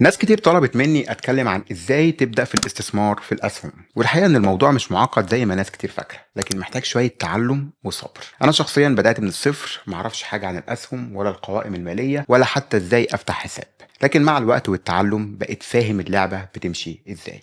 ناس كتير طلبت مني اتكلم عن ازاي تبدأ في الاستثمار في الاسهم، والحقيقة ان الموضوع مش معقد زي ما ناس كتير فاكرة، لكن محتاج شوية تعلم وصبر. انا شخصيا بدأت من الصفر، معرفش حاجة عن الاسهم ولا القوائم المالية ولا حتى ازاي افتح حساب، لكن مع الوقت والتعلم بقيت فاهم اللعبة بتمشي ازاي.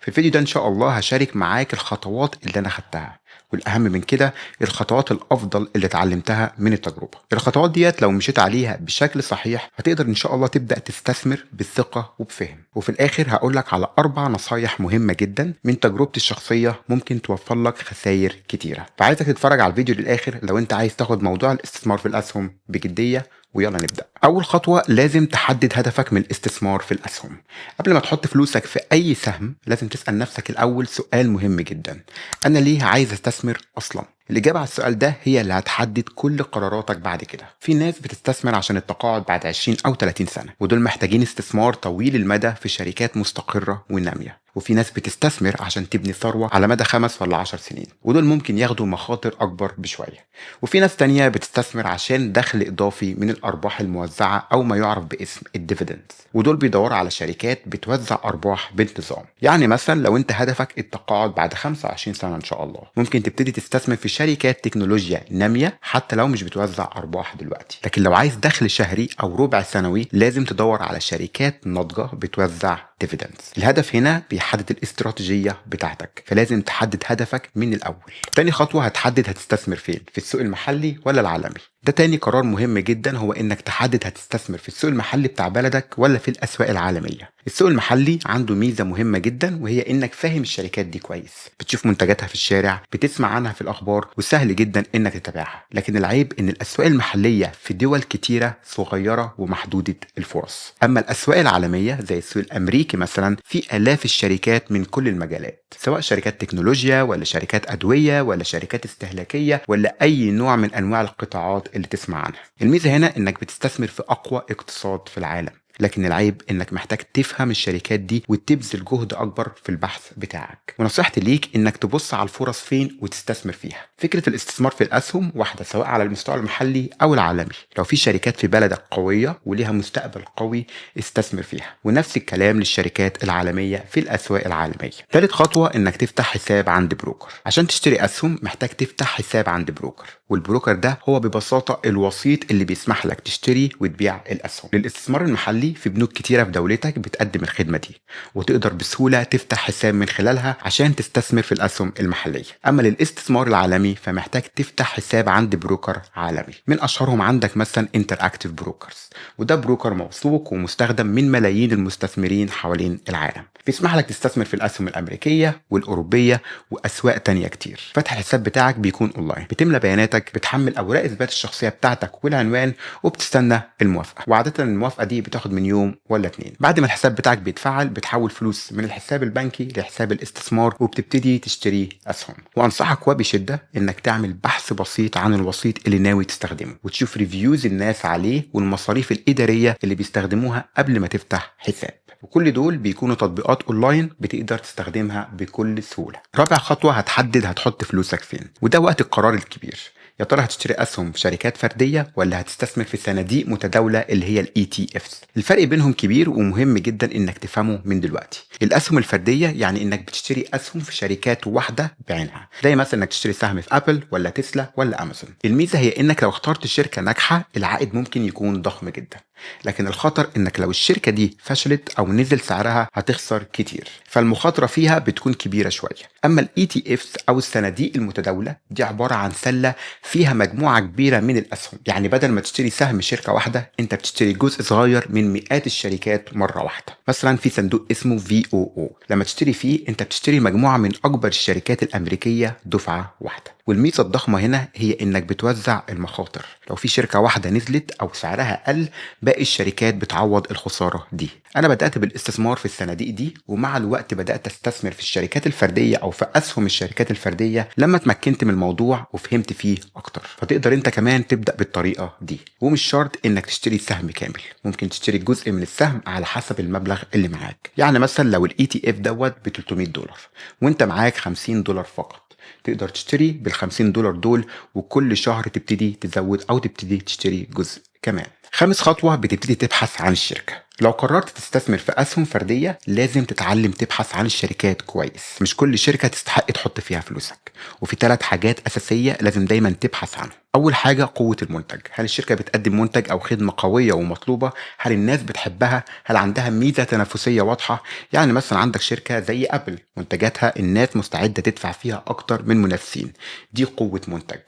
في الفيديو ده ان شاء الله هشارك معاك الخطوات اللي انا خدتها، والاهم من كده الخطوات الافضل اللي اتعلمتها من التجربه. الخطوات ديت لو مشيت عليها بشكل صحيح هتقدر ان شاء الله تبدا تستثمر بثقه وبفهم. وفي الاخر هقولك على 4 نصايح مهمه جدا من تجربتي الشخصيه ممكن توفر لك خسائر كتيره. فعايزك تتفرج على الفيديو للاخر لو انت عايز تاخد موضوع الاستثمار في الاسهم بجديه. ويلا نبدأ. أول خطوة لازم تحدد هدفك من الاستثمار في الأسهم. قبل ما تحط فلوسك في أي سهم لازم تسأل نفسك الأول سؤال مهم جدا: أنا ليه عايز أستثمر أصلا؟ الإجابة على السؤال ده هي اللي هتحدد كل قراراتك بعد كده. في ناس بتستثمر عشان التقاعد بعد 20 أو 30 سنة، ودول محتاجين استثمار طويل المدى في شركات مستقرة ونامية. وفي ناس بتستثمر عشان تبني ثروة على مدى 5 ولا 10 سنين، ودول ممكن ياخدوا مخاطر أكبر بشوية. وفي ناس تانية بتستثمر عشان دخل إضافي من الأرباح الموزعة أو ما يعرف باسم الديفيدندز، ودول بيدوروا على شركات بتوزع أرباح بانتظام. يعني مثلا لو أنت هدفك التقاعد بعد 25 سنة إن شاء الله، ممكن تبتدي تستثمر في شركات تكنولوجيا نامية حتى لو مش بتوزع أرباح دلوقتي. لكن لو عايز دخل شهري أو ربع سنوي لازم تدور على شركات ناضجة بتوزع ديفيدندز. الهدف هنا بيحدد الاستراتيجية بتاعتك، فلازم تحدد هدفك من الأول. تاني خطوة هتحدد هتستثمر فين، في السوق المحلي ولا العالمي. ده تاني قرار مهم جدا، هو انك تحدد هتستثمر في السوق المحلي بتاع بلدك ولا في الاسواق العالمية. السوق المحلي عنده ميزة مهمة جدا، وهي انك فاهم الشركات دي كويس، بتشوف منتجاتها في الشارع، بتسمع عنها في الاخبار، وسهل جدا انك تتابعها. لكن العيب ان الاسواق المحلية في دول كتيرة صغيرة ومحدودة الفرص. اما الاسواق العالمية زي السوق الامريكي مثلا في الاف الشركات من كل المجالات، سواء شركات تكنولوجيا ولا شركات ادوية ولا شركات استهلاكية ولا اي نوع من انواع القطاعات اللي تسمع عنها. الميزة هنا انك بتستثمر في اقوى اقتصاد في العالم، لكن العيب انك محتاج تفهم الشركات دي وتبذل جهد اكبر في البحث بتاعك. ونصيحتي ليك انك تبص على الفرص فين وتستثمر فيها. فكرة الاستثمار في الاسهم واحدة سواء على المستوى المحلي او العالمي. لو في شركات في بلدك قوية وليها مستقبل قوي استثمر فيها، ونفس الكلام للشركات العالمية في الاسواق العالمية. ثالث خطوة انك تفتح حساب عند بروكر. عشان تشتري اسهم محتاج تفتح حساب عند بروكر، والبروكر ده هو ببساطة الوسيط اللي بيسمح لك تشتري وتبيع الاسهم. للاستثمار المحلي في بنوك كتيرة في دولتك بتقدم الخدمة دي، وتقدر بسهولة تفتح حساب من خلالها عشان تستثمر في الأسهم المحلية. أما للاستثمار العالمي فمحتاج تفتح حساب عند بروكر عالمي. من أشهرهم عندك مثلا انتراكتيف بروكرز، وده بروكر موثوق ومستخدم من ملايين المستثمرين حوالين العالم. بيسمح لك تستثمر في الأسهم الأمريكية والأوروبية وأسواق تانية كتير. فتح الحساب بتاعك بيكون أونلاين، بتملى بياناتك، بتحمل أوراق إثبات الشخصية بتاعتك والعنوان، وبتستنى الموافقة. وعادة الموافقة دي بتاخد من يوم ولا 2. بعد ما الحساب بتاعك بيتفعل بتحول فلوس من الحساب البنكي لحساب الاستثمار وبتبتدي تشتري أسهم. وأنصحك وبشدة إنك تعمل بحث بسيط عن الوسيط اللي ناوي تستخدمه، وتشوف ريفيوز الناس عليه والمصاريف الإدارية اللي بيستخدموها قبل ما تفتح حساب. وكل دول بيكونوا تطبيقات اونلاين بتقدر تستخدمها بكل سهولة. رابع خطوة هتحدد هتحط فلوسك فين، وده وقت القرار الكبير. يا ترى هتشتري اسهم في شركات فرديه ولا هتستثمر في صناديق متداوله اللي هي الاي تي افس؟ الفرق بينهم كبير ومهم جدا انك تفهمه من دلوقتي. الاسهم الفرديه يعني انك بتشتري اسهم في شركات واحده بعينها، زي مثلا انك تشتري سهم في ابل ولا تسلا ولا امازون. الميزه هي انك لو اخترت شركه ناجحه العائد ممكن يكون ضخم جدا، لكن الخطر انك لو الشركه دي فشلت او نزل سعرها هتخسر كتير، فالمخاطره فيها بتكون كبيره شويه. اما الاي تي افس او الصناديق المتداوله دي عباره عن سله فيها مجموعه كبيره من الاسهم، يعني بدل ما تشتري سهم شركه واحده انت بتشتري جزء صغير من مئات الشركات مره واحده. مثلا في صندوق اسمه VOO، لما تشتري فيه انت بتشتري مجموعه من اكبر الشركات الامريكيه دفعه واحده. والميزه الضخمه هنا هي انك بتوزع المخاطر. لو في شركه واحده نزلت او سعرها قل باقي الشركات بتعوض الخساره دي. انا بدات بالاستثمار في الصناديق دي، ومع الوقت بدات استثمر في الشركات الفرديه او في اسهم الشركات الفرديه لما اتمكنت من الموضوع وفهمت فيه اكتر. فتقدر انت كمان تبدا بالطريقه دي، ومش شرط انك تشتري سهم كامل، ممكن تشتري جزء من السهم على حسب المبلغ اللي معاك. يعني مثلا لو الاي تي اف دوت ب $300 وانت معاك $50 فقط، تقدر تشتري $50 دول، وكل شهر تبتدي تزود او تبتدي تشتري جزء كمان. خامس خطوة بتبتدي تبحث عن الشركة. لو قررت تستثمر في أسهم فردية لازم تتعلم تبحث عن الشركات كويس، مش كل شركة تستحق تحط فيها فلوسك. وفي 3 حاجات أساسية لازم دايما تبحث عنهم. أول حاجة قوة المنتج، هل الشركة بتقدم منتج أو خدمة قوية ومطلوبة؟ هل الناس بتحبها؟ هل عندها ميزة تنافسية واضحة؟ يعني مثلا عندك شركة زي أبل، منتجاتها الناس مستعدة تدفع فيها أكتر من منافسين، دي قوة منتج.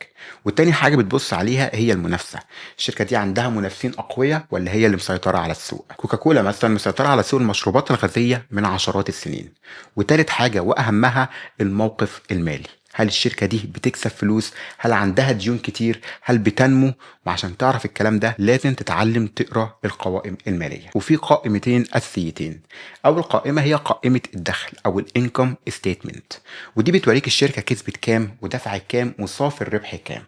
والتاني حاجة بتبص عليها هي المنافسة، الشركة دي عندها منافسين أقوياء ولا هي اللي مسيطرة على السوق؟ كوكاكولا مثلا مسيطرة على سوق المشروبات الغازية من عشرات السنين. وتالت حاجة وأهمها الموقف المالي، هل الشركة دي بتكسب فلوس؟ هل عندها ديون كتير؟ هل بتنمو؟ وعشان تعرف الكلام ده لازم تتعلم تقرأ القوائم المالية. وفي قائمتين أساسيتين، أول قائمة هي قائمة الدخل أو الانكم ستيتمنت، ودي بتوريك الشركة كسبت كام ودفعت كام وصافي الربح كام.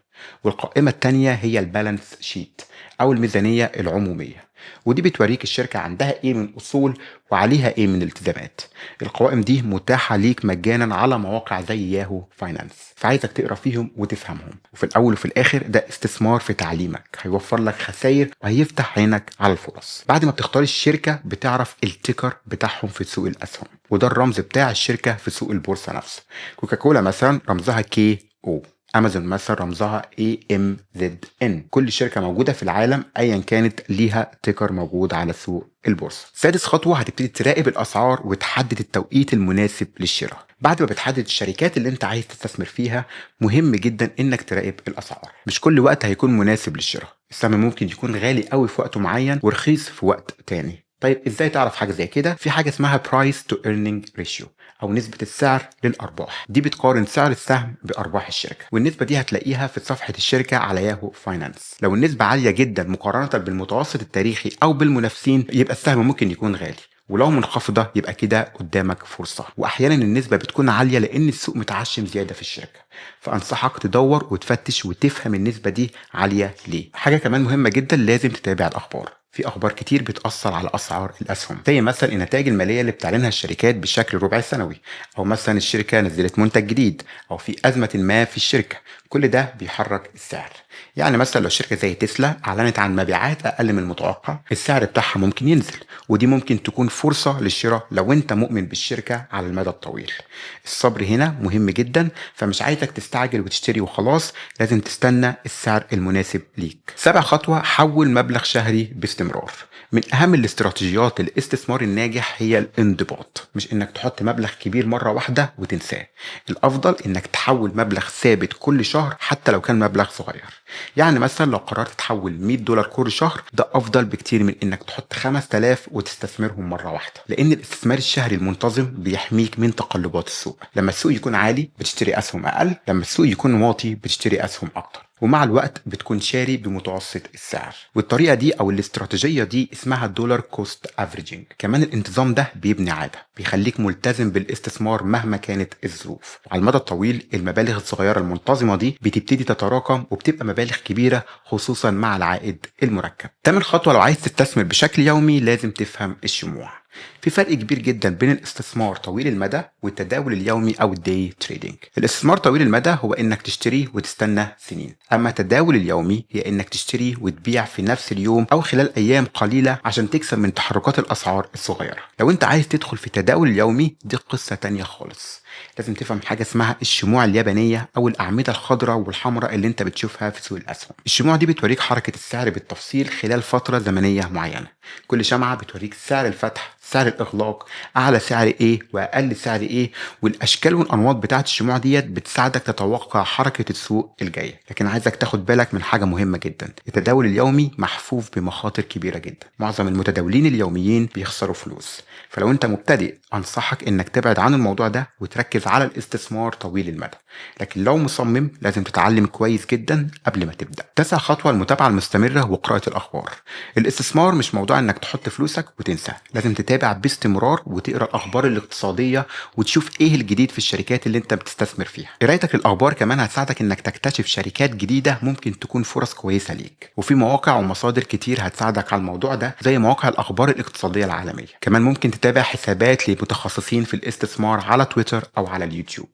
والقائمة التانية هي البالانس شيت أو الميزانية العمومية، ودي بتوريك الشركة عندها ايه من اصول وعليها ايه من التزامات. القوائم دي متاحة ليك مجانا على مواقع زي ياهو فاينانس، فعايزك تقرا فيهم وتفهمهم. وفي الاول وفي الاخر ده استثمار في تعليمك، هيوفر لك خسائر وهيفتح عينك على الفرص. بعد ما بتختار الشركة بتعرف التيكر بتاعهم في سوق الاسهم، وده الرمز بتاع الشركة في سوق البورصة نفسه. كوكاكولا مثلا رمزها كي او، امازون مثلا رمزها AMZN. كل شركه موجوده في العالم ايا كانت ليها تيكر موجود على سوق البورصه. سادس خطوه هتبتدي تراقب الاسعار وتحدد التوقيت المناسب للشراء. بعد ما بتحدد الشركات اللي انت عايز تستثمر فيها مهم جدا انك تراقب الاسعار، مش كل وقت هيكون مناسب للشراء، السهم ممكن يكون غالي قوي في وقت معين ورخيص في وقت تاني. طيب ازاي تعرف حاجه زي كده؟ في حاجه اسمها برايس تو ايرنينج ريشيو او نسبه السعر للارباح، دي بتقارن سعر السهم بارباح الشركه، والنسبه دي هتلاقيها في صفحه الشركه على ياهو فاينانس. لو النسبه عاليه جدا مقارنه بالمتوسط التاريخي او بالمنافسين يبقى السهم ممكن يكون غالي، ولو منخفضه يبقى كده قدامك فرصه. واحيانا النسبه بتكون عاليه لان السوق متعشم زياده في الشركه، فانصحك تدور وتفتش وتفهم النسبه دي عاليه ليه. حاجه كمان مهمه جدا لازم تتابع الاخبار، في اخبار كتير بتاثر على اسعار الاسهم، زي مثلا النتائج الماليه اللي بتعلنها الشركات بشكل ربع سنوي، او مثلا الشركه نزلت منتج جديد، او في ازمه ما في الشركه، كل ده بيحرك السعر. يعني مثلا لو شركه زي تسلا اعلنت عن مبيعات اقل من المتوقع السعر بتاعها ممكن ينزل، ودي ممكن تكون فرصه للشراء لو انت مؤمن بالشركه على المدى الطويل. الصبر هنا مهم جدا، فمش عايزك تستعجل وتشتري وخلاص، لازم تستنى السعر المناسب ليك. سابع خطوه حول مبلغ شهري باستمرار. من اهم الاستراتيجيات للاستثمار الناجح هي الانضباط، مش انك تحط مبلغ كبير مره واحده وتنساه، الافضل انك تحول مبلغ ثابت كل شهر حتى لو كان مبلغ صغير. يعني مثلا لو قررت تحول $100 كل شهر ده افضل بكتير من انك تحط 5000 وتستثمرهم مره واحده، لان الاستثمار الشهري المنتظم بيحميك من تقلبات السوق. لما السوق يكون عالي بتشتري اسهم اقل، لما السوق يكون واطي بتشتري اسهم اكتر، ومع الوقت بتكون شاري بمتوسط السعر. والطريقه دي او الاستراتيجيه دي اسمها دولار كوست افريجنج. كمان الانتظام ده بيبني عاده، بيخليك ملتزم بالاستثمار مهما كانت الظروف. وعلى المدى الطويل المبالغ الصغيره المنتظمه دي بتبتدي تتراكم وبتبقى مبالغ كبيره، خصوصا مع العائد المركب. تامن خطوه لو عايز تستثمر بشكل يومي لازم تفهم الشموع. في فرق كبير جدا بين الاستثمار طويل المدى والتداول اليومي او الداي تريدينج. الاستثمار طويل المدى هو انك تشتري وتستنى سنين، اما التداول اليومي هي انك تشتري وتبيع في نفس اليوم او خلال ايام قليله عشان تكسب من تحركات الاسعار الصغيره. لو انت عايز تدخل في التداول اليومي دي قصه تانية خالص، لازم تفهم حاجه اسمها الشموع اليابانيه او الاعمده الخضراء والحمراء اللي انت بتشوفها في سوق الاسهم. الشموع دي بتوريك حركه السعر بالتفصيل خلال فتره زمنيه معينه، كل شمعه بتوريك سعر الفتح، سعر الاغلاق، اعلى سعر ايه واقل سعر ايه، والاشكال والانواط بتاعت الشموع ديت بتساعدك تتوقع حركه السوق الجايه. لكن عايزك تاخد بالك من حاجه مهمه جدا، التداول اليومي محفوف بمخاطر كبيره جدا، معظم المتداولين اليوميين بيخسروا فلوس، فلو انت مبتدئ انصحك انك تبعد عن الموضوع ده وتركز على الاستثمار طويل المدى. لكن لو مصمم لازم تتعلم كويس جدا قبل ما تبدا. تاسع خطوه المتابعه المستمره وقراءه الاخبار. الاستثمار مش موضوع انك تحط فلوسك وتنسى، لازم تتابع باستمرار وتقرا الاخبار الاقتصاديه وتشوف ايه الجديد في الشركات اللي انت بتستثمر فيها. قرايتك للاخبار كمان هتساعدك انك تكتشف شركات جديده ممكن تكون فرص كويسه ليك، وفي مواقع ومصادر كتير هتساعدك على الموضوع ده زي مواقع الاخبار الاقتصاديه العالميه. كمان ممكن تتابع حسابات لمتخصصين في الاستثمار على تويتر او على اليوتيوب.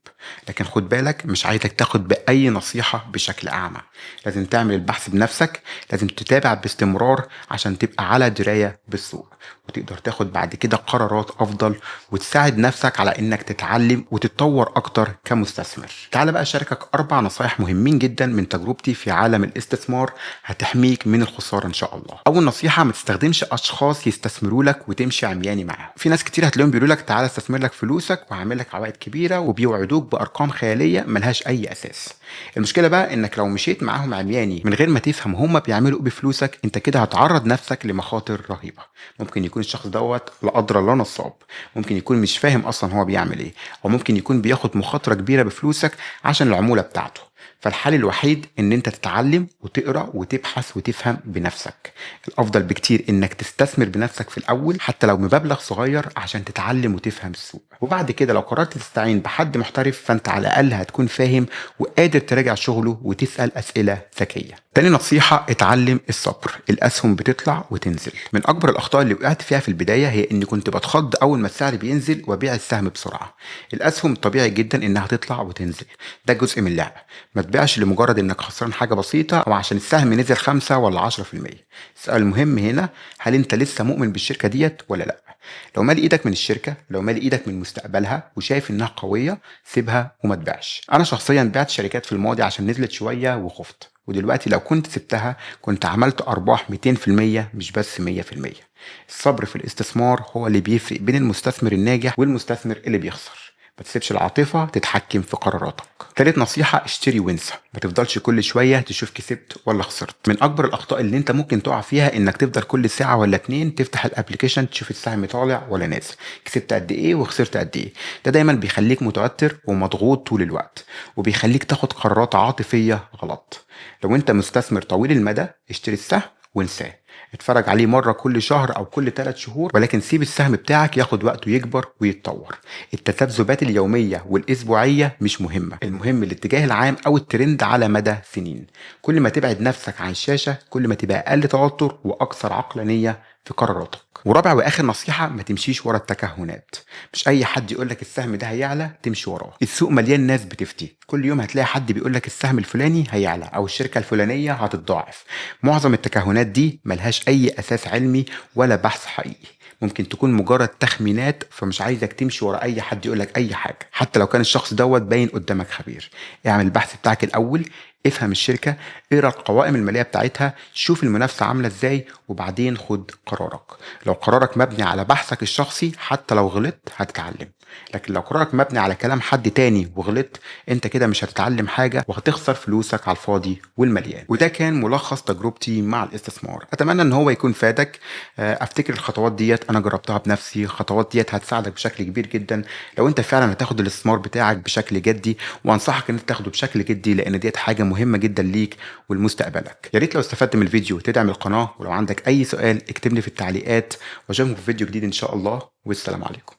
لكن خد بالك مش عايزك تاخد باي نصيحه بشكل اعمى، لازم تعمل البحث بنفسك، لازم تتابع باستمرار عشان تبقى على درايه بالسوق. وتقدر تاخد بعد كده قرارات أفضل وتساعد نفسك على إنك تتعلم وتتطور أكتر كمستثمر. تعال بقى أشاركك 4 نصايح مهمين جدا من تجربتي في عالم الاستثمار هتحميك من الخسارة إن شاء الله. أول نصيحة: ما تستخدمش أشخاص يستثمروا لك وتمشي عمياني معاهم. في ناس كتير هتلاقيهم بيقولوا لك تعالى استثمر لك فلوسك وهعمل لك عوائد كبيرة، وبيوعدوك بأرقام خيالية ملهاش أي أساس. المشكلة بقى إنك لو مشيت معاهم عمياني من غير ما تفهم هما بيعملوا إيه بفلوسك، أنت كده هتعرض نفسك لمخاطر رهيبة. ممكن يكون الشخص دوت لا قدر الله نصاب، ممكن يكون مش فاهم أصلا هو بيعمل إيه، أو ممكن يكون بياخد مخاطرة كبيرة بفلوسك عشان العمولة بتاعته. فالحل الوحيد ان انت تتعلم وتقرا وتبحث وتفهم بنفسك. الافضل بكتير انك تستثمر بنفسك في الاول حتى لو بمبلغ صغير عشان تتعلم وتفهم السوق، وبعد كده لو قررت تستعين بحد محترف فانت على الاقل هتكون فاهم وقادر تراجع شغله وتسال اسئله ذكيه. تاني نصيحة: اتعلم الصبر. الأسهم بتطلع وتنزل. من أكبر الأخطاء اللي وقعت فيها في البداية هي إني كنت بتخض أول ما السعر بينزل وبيع السهم بسرعة. الأسهم طبيعي جدا إنها تطلع وتنزل، ده جزء من اللعبة. ما تبيعش لمجرد إنك خسران حاجة بسيطة أو عشان السهم نزل 5 ولا 10%. السؤال المهم هنا: هل أنت لسه مؤمن بالشركة ديت ولا لأ؟ لو مالي ايدك من الشركه، لو مالي ايدك من مستقبلها وشايف انها قويه، سيبها وما تبيعش. انا شخصيا بعت شركات في الماضي عشان نزلت شويه وخفت، ودلوقتي لو كنت سبتها كنت عملت ارباح 200% مش بس 100%. الصبر في الاستثمار هو اللي بيفرق بين المستثمر الناجح والمستثمر اللي بيخسر. ما تسيبش العاطفة تتحكم في قراراتك. تالت نصيحة: اشتري وانسى. ما تفضلش كل شوية تشوف كسبت ولا خسرت. من أكبر الأخطاء اللي أنت ممكن تقع فيها إنك تفضل كل ساعة ولا 2 تفتح الابليكيشن تشوف السهم طالع ولا نازل، كسبت قد إيه وخسرت قد إيه. ده دايما بيخليك متوتر ومضغوط طول الوقت، وبيخليك تاخد قرارات عاطفية غلط. لو أنت مستثمر طويل المدى، اشتري السهم وانساه. اتفرج عليه مرة كل شهر أو كل 3 شهور، ولكن سيب السهم بتاعك ياخد وقته يكبر ويتطور. التذبذبات اليومية والأسبوعية مش مهمة، المهم الاتجاه العام أو الترند على مدى سنين. كل ما تبعد نفسك عن الشاشة كل ما تبقى أقل توتر وأكثر عقلانية في قراراتك. ورابع واخر نصيحة: ما تمشيش ورا التكهنات. مش اي حد يقولك السهم ده هيعلى تمشي وراه. السوق مليان ناس بتفتي، كل يوم هتلاقي حد بيقولك السهم الفلاني هيعلى او الشركة الفلانية هتتضاعف. معظم التكهنات دي ملهاش اي اساس علمي ولا بحث حقيقي، ممكن تكون مجرد تخمينات. فمش عايزك تمشي ورا اي حد يقولك اي حاجة حتى لو كان الشخص دوت باين قدامك خبير. اعمل البحث بتاعك الاول، افهم الشركة، اقرا القوائم المالية بتاعتها، شوف المنافسة عاملة ازاي، وبعدين خد قرارك. لو قرارك مبني على بحثك الشخصي حتى لو غلطت هتتعلم، لكن لو قرارك مبني على كلام حد تاني وغلطت انت كده مش هتتعلم حاجة وهتخسر فلوسك على الفاضي والمليان. وده كان ملخص تجربتي مع الاستثمار، اتمنى ان هو يكون فادك. افتكر الخطوات ديت انا جربتها بنفسي، الخطوات ديت هتساعدك بشكل كبير جدا لو انت فعلا هتاخد الاستثمار بتاعك بشكل جدي، وانصحك ان انت تاخده بشكل جدي لان ديت حاجة مهمة جدا ليك ولمستقبلك. يا ريت لو استفدت من الفيديو تدعم القناة، ولو عندك اي سؤال اكتب لي في التعليقات، واشوفكم في فيديو جديد ان شاء الله، والسلام عليكم.